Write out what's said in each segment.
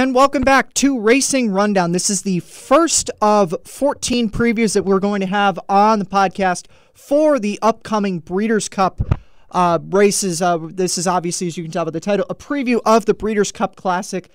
And welcome back to Racing Rundown. This is the first of 14 previews that we're going to have on the podcast for the upcoming Breeders' Cup races. This is obviously, as you can tell by the title, a preview of the Breeders' Cup Classic.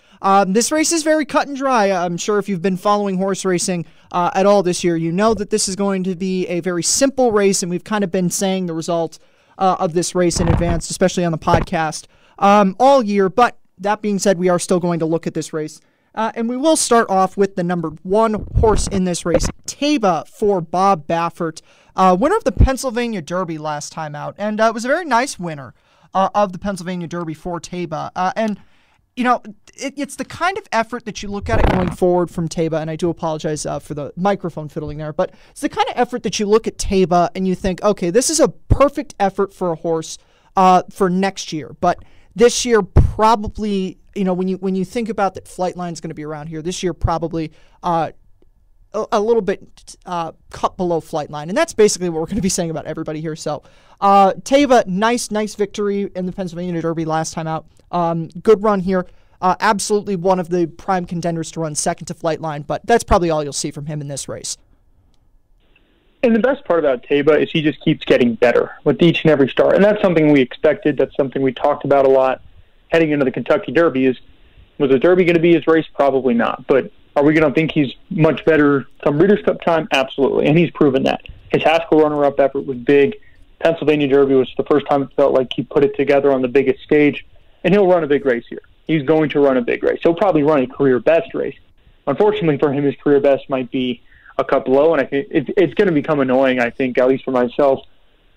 This race is very cut and dry. I'm sure if you've been following horse racing at all this year, you know that this is going to be a very simple race, and we've kind of been saying the result of this race in advance, especially on the podcast, all year. But that being said, we are still going to look at this race. And we will start off with the number one horse in this race, Taiba for Bob Baffert, winner of the Pennsylvania Derby last time out. And it was a very nice winner of the Pennsylvania Derby for Taiba. And, you know, it's the kind of effort that you look at it going forward from Taiba, and I do apologize for the microphone fiddling there, but it's the kind of effort that you look at Taiba and you think, okay, this is a perfect effort for a horse for next year. But this year, probably, you know, when you think about that Flightline is going to be around here, this year probably a little bit cut below Flightline. And that's basically what we're going to be saying about everybody here. So Taiba, nice victory in the Pennsylvania Derby last time out. Good run here. Absolutely one of the prime contenders to run second to Flightline, but that's probably all you'll see from him in this race. And the best part about Taiba is he just keeps getting better with each and every start. And that's something we expected. That's something we talked about a lot heading into the Kentucky Derby. Was the Derby going to be his race? Probably not. But are we going to think he's much better come Breeders' Cup time? Absolutely. And he's proven that. His Haskell runner-up effort was big. Pennsylvania Derby was the first time it felt like he put it together on the biggest stage. And he'll run a big race here. He's going to run a big race. He'll probably run a career best race. Unfortunately for him, his career best might be a cup low, and I think it's going to become annoying, I think, at least for myself,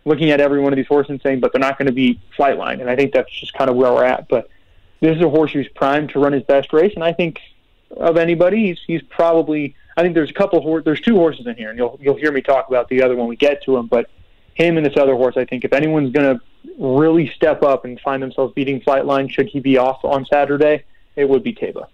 looking at every one of these horses and saying, but they're not going to be Flightline, and I think that's just kind of where we're at. But this is a horse who's primed to run his best race, and I think of anybody, he's probably, I think there's there's two horses in here, and you'll hear me talk about the other when we get to him, but him and this other horse, I think if anyone's going to really step up and find themselves beating Flightline, should he be off on Saturday, it would be Taiba.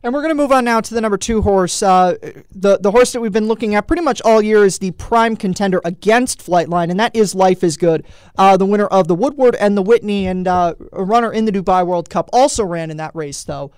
And we're going to move on now to the number two horse. The horse that we've been looking at pretty much all year is the prime contender against Flightline, and that is Life is Good, the winner of the Woodward and the Whitney, and a runner in the Dubai World Cup. Also ran in that race, though,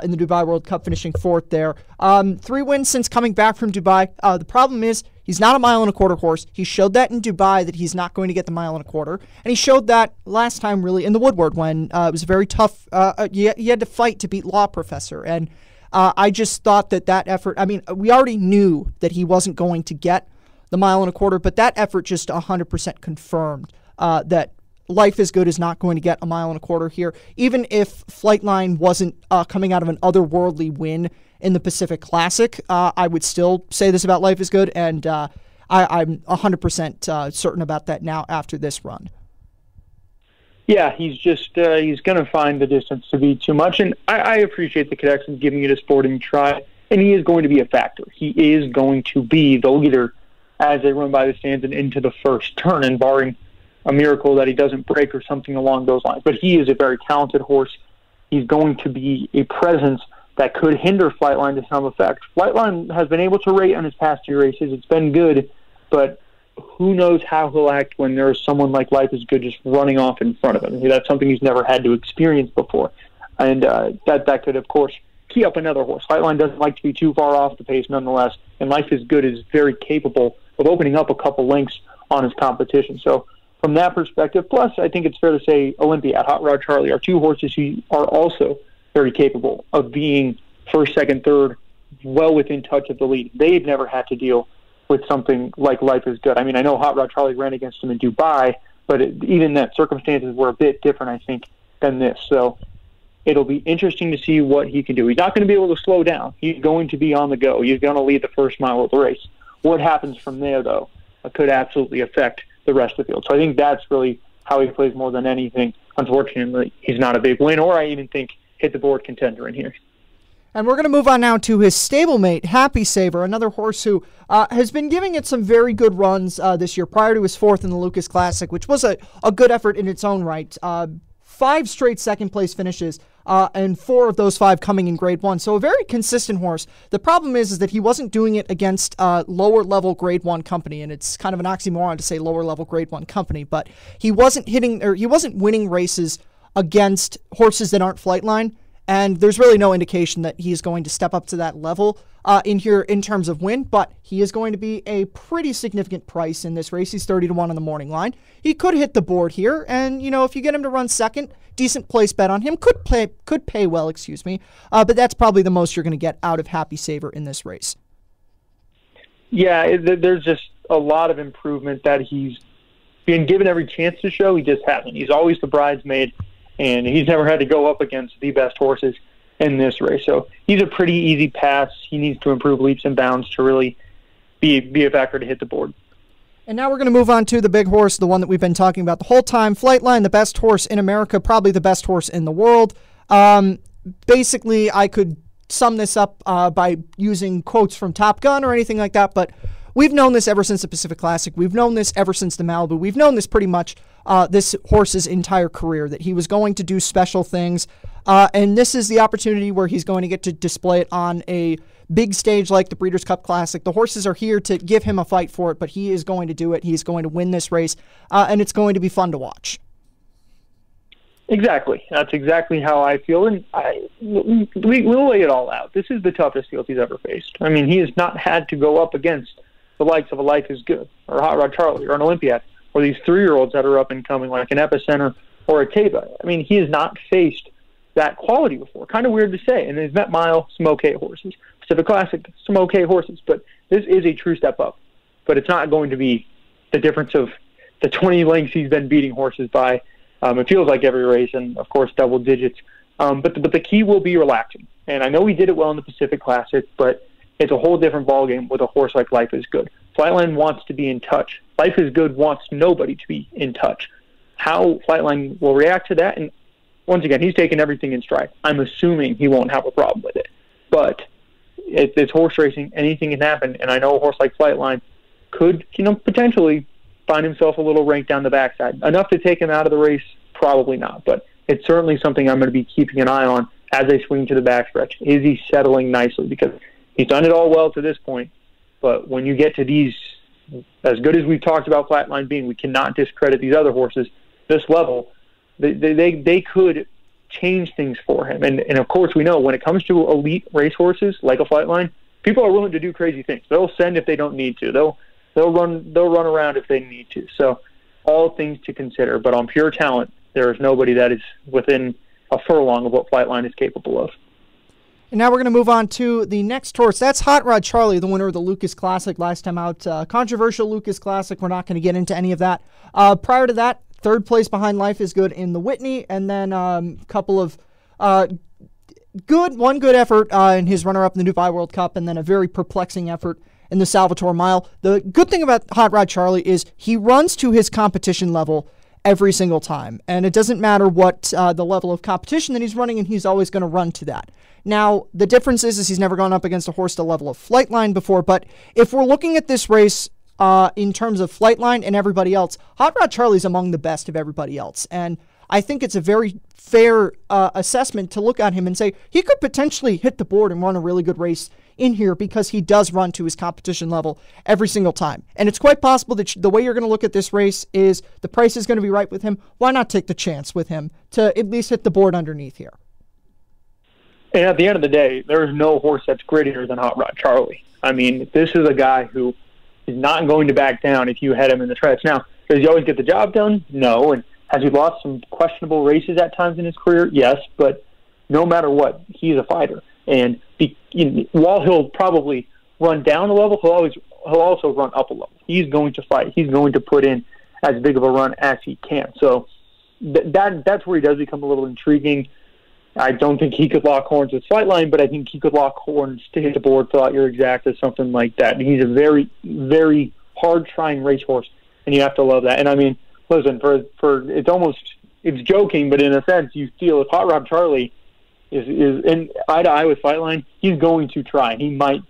in the Dubai World Cup, finishing fourth there. 3 wins since coming back from Dubai. The problem is he's not a mile-and-a-quarter horse. He showed that in Dubai that he's not going to get the mile-and-a-quarter, and he showed that last time, really, in the Woodward when it was a very tough. You had to fight to beat Law Professor, and I just thought that effort, I mean, we already knew that he wasn't going to get the mile-and-a-quarter, but that effort just 100% confirmed that Life is Good is not going to get a mile-and-a-quarter here. Even if Flightline wasn't coming out of an otherworldly win in the Pacific Classic, I would still say this about Life is Good, and I'm 100% certain about that now after this run. Yeah, he's just he's going to find the distance to be too much, and I appreciate the connections giving it a sporting try, and he is going to be a factor. He is going to be the leader as they run by the stands and into the first turn, and barring a miracle that he doesn't break or something along those lines. But he is a very talented horse. He's going to be a presence that could hinder Flightline to some effect. Flightline has been able to rate on his past 2 races. It's been good, but who knows how he'll act when there's someone like Life is Good just running off in front of him. That's something he's never had to experience before. And that could, of course, key up another horse. Flightline doesn't like to be too far off the pace nonetheless, and Life is Good is very capable of opening up a couple lengths on his competition. So from that perspective, plus I think it's fair to say Olympiad, Hot Rod Charlie are 2 horses who are also very capable of being first, second, third, well within touch of the lead. They've never had to deal with something like Life is Good. I mean, I know Hot Rod Charlie ran against him in Dubai, but even that circumstances were a bit different, I think, than this. So it'll be interesting to see what he can do. He's not going to be able to slow down. He's going to be on the go. He's going to lead the first mile of the race. What happens from there, though, could absolutely affect the rest of the field. So I think that's really how he plays more than anything. Unfortunately, he's not a big win, or I even think hit the board contender in here. And we're going to move on now to his stablemate, Happy Saver, another horse who has been giving it some very good runs this year prior to his 4th in the Lucas Classic, which was a good effort in its own right. 5 straight second-place finishes, and 4 of those 5 coming in Grade 1. So a very consistent horse. The problem is that he wasn't doing it against lower-level Grade 1 company, and it's kind of an oxymoron to say lower-level Grade 1 company, but he wasn't winning races against horses that aren't Flightline, And there's really no indication that he's going to step up to that level in here in terms of win, but he is going to be a pretty significant price in this race. He's 30-1 on the morning line. He could hit the board here, and, if you get him to run second, decent place bet on him. Could pay well, but that's probably the most you're going to get out of Happy Saver in this race. Yeah, there's just a lot of improvement that he's been given every chance to show. He just hasn't. He's always the bridesmaid, and he's never had to go up against the best horses in this race. So he's a pretty easy pass. He needs to improve leaps and bounds to really be a factor to hit the board. And now we're going to move on to the big horse, the one that we've been talking about the whole time. Flightline, the best horse in America, probably the best horse in the world. Basically, I could sum this up by using quotes from Top Gun or anything like that, but we've known this ever since the Pacific Classic. We've known this ever since the Malibu. We've known this pretty much this horse's entire career, that he was going to do special things, and this is the opportunity where he's going to get to display it on a big stage like the Breeders' Cup Classic. The horses are here to give him a fight for it, but he is going to do it. He's going to win this race, and it's going to be fun to watch. Exactly. That's exactly how I feel, and we'll lay it all out. This is the toughest field he's ever faced. I mean, he has not had to go up against the likes of a Life is Good or Hot Rod Charlie or an Olympiad or these 3-year-olds that are up and coming like an Epicenter or a Taiba. I mean, he has not faced that quality before. Kind of weird to say. And he's met mile, some okay horses. Pacific Classic, some okay horses. But this is a true step up. But it's not going to be the difference of the 20 lengths he's been beating horses by. It feels like every race, and, of course, double digits. But the key will be relaxing. And I know he did it well in the Pacific Classic, but it's a whole different ballgame with a horse like Life is Good. Flightline wants to be in touch. Life is Good wants nobody to be in touch. How Flightline will react to that, and once again, he's taken everything in stride. I'm assuming he won't have a problem with it. But it's horse racing. Anything can happen, and I know a horse like Flightline could, potentially find himself a little ranked down the backside. Enough to take him out of the race? Probably not, but it's certainly something I'm going to be keeping an eye on as they swing to the backstretch. Is he settling nicely? Because he's done it all well to this point, but when you get to these, as good as we've talked about Flightline being, we cannot discredit these other horses. This level, they could change things for him. And of course, we know when it comes to elite race horses like a Flightline, people are willing to do crazy things. They'll send if they don't need to. They'll run around if they need to. So all things to consider. But on pure talent, there is nobody that is within a furlong of what Flightline is capable of. And now we're going to move on to the next horse. That's Hot Rod Charlie, the winner of the Lucas Classic last time out. Controversial Lucas Classic. We're not going to get into any of that. Prior to that, third place behind Life is Good in the Whitney, and then a couple of one good effort in his runner-up in the Dubai World Cup, and then a very perplexing effort in the Salvatore Mile. The good thing about Hot Rod Charlie is he runs to his competition level every single time, and it doesn't matter what the level of competition that he's running, and he's always going to run to that. Now, the difference is he's never gone up against a horse the level of Flightline before, but if we're looking at this race in terms of Flightline and everybody else, Hot Rod Charlie's among the best of everybody else, and I think it's a very fair assessment to look at him and say he could potentially hit the board and run a really good race in here because he does run to his competition level every single time. And it's quite possible that the way you're going to look at this race is the price is going to be right with him. Why not take the chance with him to at least hit the board underneath here? And at the end of the day, there is no horse that's grittier than Hot Rod Charlie. I mean, this is a guy who is not going to back down if you head him in the stretch. Now, does he always get the job done? No. And has he lost some questionable races at times in his career? Yes. But no matter what, he's a fighter. And while he'll probably run down a level, he'll also run up a level. He's going to fight. He's going to put in as big of a run as he can. So that's where he does become a little intriguing. I don't think he could lock horns with Flightline, but I think he could lock horns to hit the board for your exact or something like that. And he's a very, very hard-trying racehorse, and you have to love that. And I mean, listen, for it's joking, but in a sense, you feel if Hot Rod Charlie is in eye to eye with Flightline, he's going to try. He might,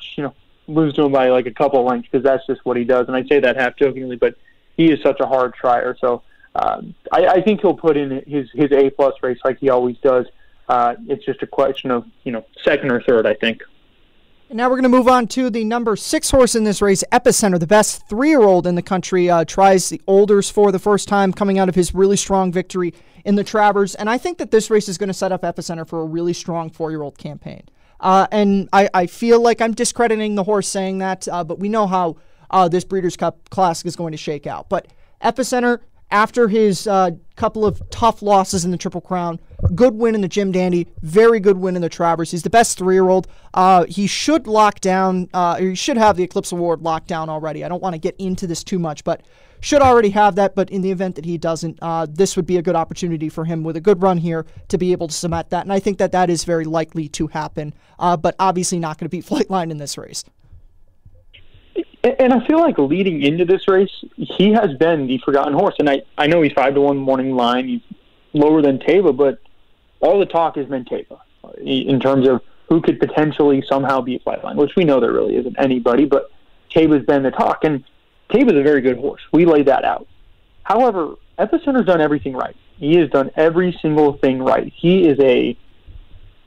lose to him by like a couple of lengths because that's just what he does. And I say that half jokingly, but he is such a hard trier. So I think he'll put in his A+ race like he always does. It's just a question of, second or third, I think. And now we're going to move on to the number 6 horse in this race, Epicenter, the best 3-year-old in the country, tries the Olders for the first time, coming out of his really strong victory in the Travers. And I think that this race is going to set up Epicenter for a really strong 4-year-old campaign. And I feel like I'm discrediting the horse saying that, but we know how this Breeders' Cup Classic is going to shake out. But Epicenter, after his couple of tough losses in the Triple Crown, good win in the Jim Dandy, very good win in the Travers. He's the best 3-year-old. He should lock down, or he should have the Eclipse Award locked down already. I don't want to get into this too much, but should already have that. But in the event that he doesn't, this would be a good opportunity for him with a good run here to be able to cement that. And I think that that is very likely to happen, but obviously not going to beat Flightline in this race. And I feel like leading into this race, he has been the forgotten horse. And I know he's 5-1 morning line. He's lower than Taiba, but all the talk has been Taiba in terms of who could potentially somehow beat Flightline, which we know there really isn't anybody, but Taiba's been the talk. And Taiba's a very good horse. We laid that out. However, Epicenter's done everything right. He has done every single thing right. He is a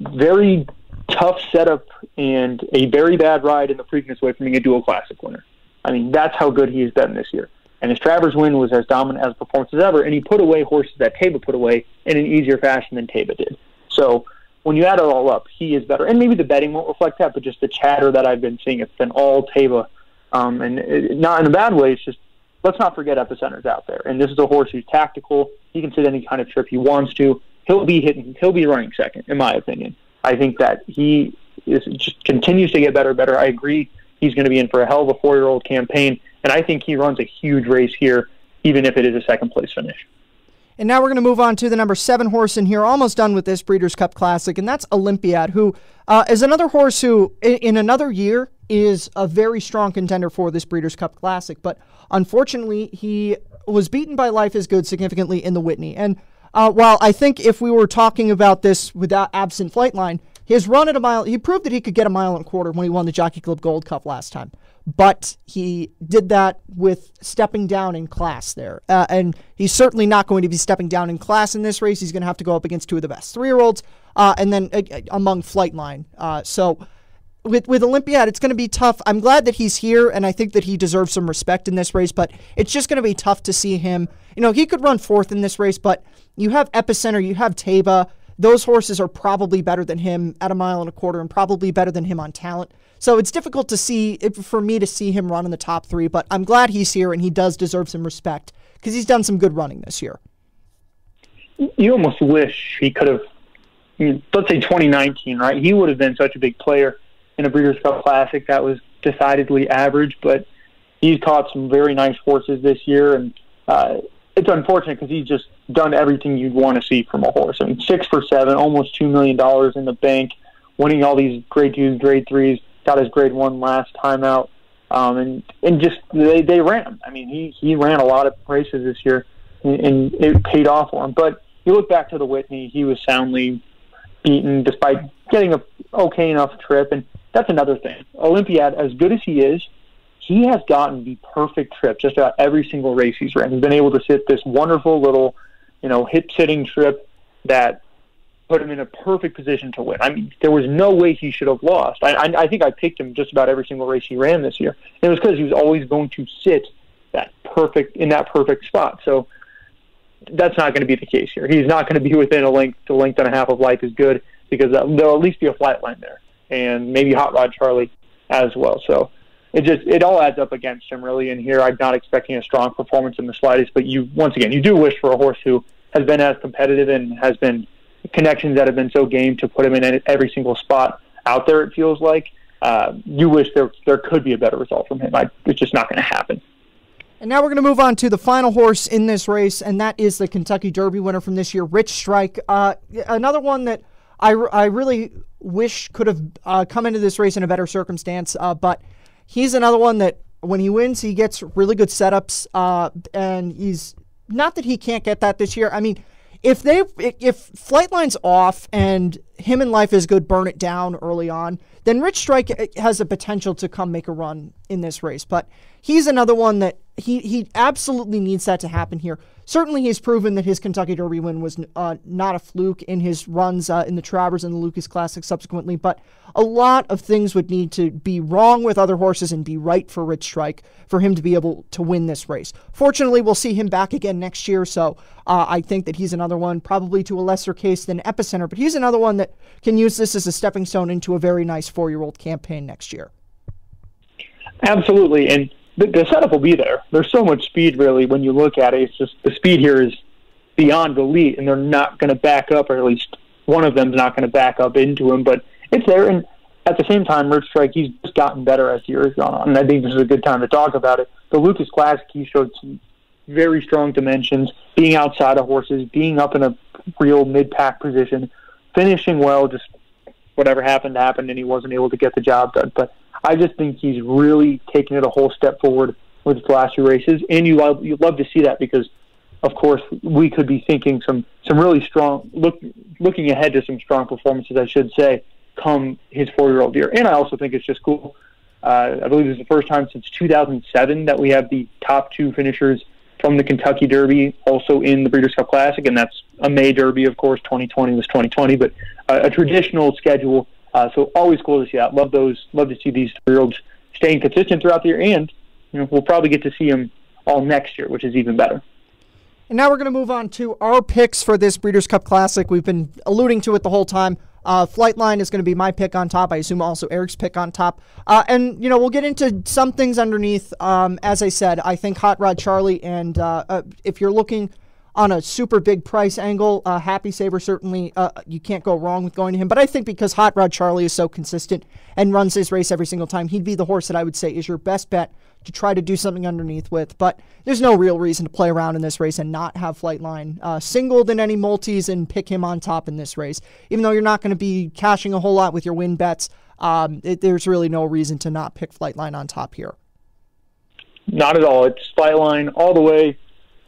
very tough setup and a very bad ride in the Preakness way from being a dual classic winner. I mean, that's how good he has been this year. And his Travers win was as dominant as a performance as ever, and he put away horses that Taiba put away in an easier fashion than Taiba did. So when you add it all up, he is better. And maybe the betting won't reflect that, but just the chatter that I've been seeing, it's been all Taiba. Not in a bad way, it's just, let's not forget Epicenter's out there. And this is a horse who's tactical. He can sit any kind of trip he wants to. He'll be running second, in my opinion. I think that he just continues to get better and better. I agree he's going to be in for a hell of a 4-year-old campaign, and I think he runs a huge race here, even if it is a second-place finish. And now we're going to move on to the number 7 horse in here, almost done with this Breeders' Cup Classic, and that's Olympiad, who is another horse who, in another year, is a very strong contender for this Breeders' Cup Classic. But unfortunately, he was beaten by Life is Good significantly in the Whitney. And while I think if we were talking about this without absent Flightline, his run at a mile, he proved that he could get a 1.25 miles when he won the Jockey Club Gold Cup last time. But he did that with stepping down in class there. And he's certainly not going to be stepping down in class in this race. He's going to have to go up against 2 of the best 3-year-olds and then among Flightline. So with Olympiad, it's going to be tough. I'm glad that he's here, and I think that he deserves some respect in this race, but it's just going to be tough to see him. You know, he could run 4th in this race, but you have Epicenter, you have Taiba. Those horses are probably better than him at 1.25 miles and probably better than him on talent. So it's difficult to see, for me to see him run in the top 3, but I'm glad he's here, and he does deserve some respect because he's done some good running this year. You almost wish he could have, let's say 2019, right? He would have been such a big player in a Breeders' Cup Classic that was decidedly average, but he's caught some very nice horses this year, and it's unfortunate because he's just done everything you'd want to see from a horse. I mean, 6 for 7, almost $2 million in the bank, winning all these grade 2s, grade 3s, got his grade 1 last time out, and just they ran him. I mean, he ran a lot of races this year, and it paid off for him. But you look back to the Whitney, he was soundly beaten despite getting a okay enough trip, and that's another thing. Olympiad, as good as he is, he has gotten the perfect trip just about every single race he's ran. He's been able to sit this wonderful little, hip-sitting trip that put him in a perfect position to win. I mean, there was no way he should have lost. I think I picked him just about every single race he ran this year. And it was because he was always going to sit in that perfect spot. So that's not going to be the case here. He's not going to be within a length and a half of Life is Good because there'll at least be a Flightline there and maybe Hot Rod Charlie as well. So it all adds up against him really in here. I'm not expecting a strong performance in the slightest, but you do wish for a horse who has been as competitive and has been connections that have been so game to put him in every single spot out there, it feels like. You wish there could be a better result from him. It's just not going to happen. And now we're going to move on to the final horse in this race, and that is the Kentucky Derby winner from this year, Rich Strike. Another one that I really wish could have come into this race in a better circumstance, but he's another one that when he wins, he gets really good setups, and he's not that he can't get that this year. I mean, if Flightline's off and him and Life is Good burn it down early on, then Rich Strike has a potential to come make a run in this race. But he's another one that he absolutely needs that to happen here. certainly he's proven that his Kentucky Derby win was not a fluke in his runs in the Travers and the Lucas Classic subsequently, but a lot of things would need to be wrong with other horses and be right for Rich Strike for him to be able to win this race. Fortunately, we'll see him back again next year, so I think that he's another one, probably to a lesser case than Epicenter, but he's another one that can use this as a stepping stone into a very nice 4-year-old campaign next year. Absolutely, and the setup will be there. There's so much speed, really, when you look at it. It's just the speed here is beyond elite, and they're not going to back up, or at least one of them's not going to back up into him, but it's there. And at the same time, Rich Strike, he's just gotten better as the year has gone on, and I think this is a good time to talk about it. The Lucas Classic, he showed some very strong dimensions, being outside of horses, being up in a real mid-pack position, finishing well, just whatever happened, and he wasn't able to get the job done. But I just think he's really taken it a whole step forward with the last few races, and you love to see that because, of course, we could be thinking some really strong, looking ahead to some strong performances, I should say, come his 4-year-old year. And I also think it's just cool. I believe it's the first time since 2007 that we have the top 2 finishers from the Kentucky Derby also in the Breeders' Cup Classic, and that's a May Derby, of course. 2020 was 2020, but a traditional schedule. So always cool to see that. Love to see these 3-year-olds staying consistent throughout the year, and we'll probably get to see them all next year, which is even better. And now we're going to move on to our picks for this Breeders' Cup Classic. We've been alluding to it the whole time. Flightline is going to be my pick on top. I assume also Eric's pick on top. And we'll get into some things underneath. As I said, I think Hot Rod Charlie, and if you're looking on a super big price angle, Happy Saver, certainly you can't go wrong with going to him. But I think because Hot Rod Charlie is so consistent and runs his race every single time, he'd be the horse that I would say is your best bet to try to do something underneath with. But there's no real reason to play around in this race and not have Flightline singled in any multis and pick him on top in this race. Even though you're not going to be cashing a whole lot with your win bets, there's really no reason to not pick Flightline on top here. Not at all. It's Flightline all the way.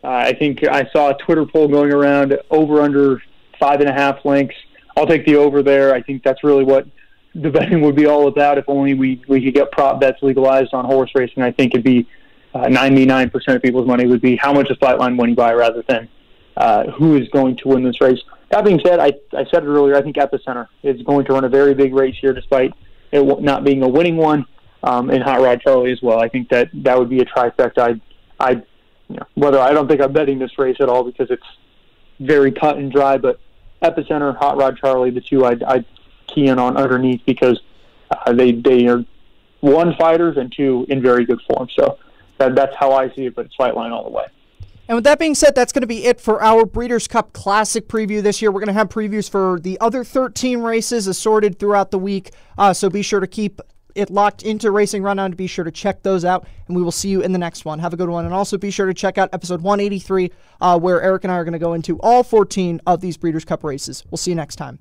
I think I saw a Twitter poll going around over under 5.5 lengths. I'll take the over there. I think that's really what the betting would be all about. If only we could get prop bets legalized on horse racing, I think it'd be 99% of people's money would be how much is Flightline winning by rather than who is going to win this race. That being said, I said it earlier, I think Epicenter is going to run a very big race here despite it not being a winning one, and Hot Rod Charlie as well. I think that would be a trifecta. Whether I don't think I'm betting this race at all because it's very cut and dry, but Epicenter, Hot Rod Charlie, the two I'd key in on underneath because they are 1 fighters and 2 in very good form. So that's how I see it, but it's Flightline all the way. And with that being said, that's going to be it for our Breeders' Cup Classic preview this year. We're going to have previews for the other 13 races assorted throughout the week, so be sure to keep it locked into Racing Rundown to be sure to check those out, and we will see you in the next one. Have a good one, and also be sure to check out episode 183, where Eric and I are going to go into all 14 of these Breeders' Cup races. We'll see you next time.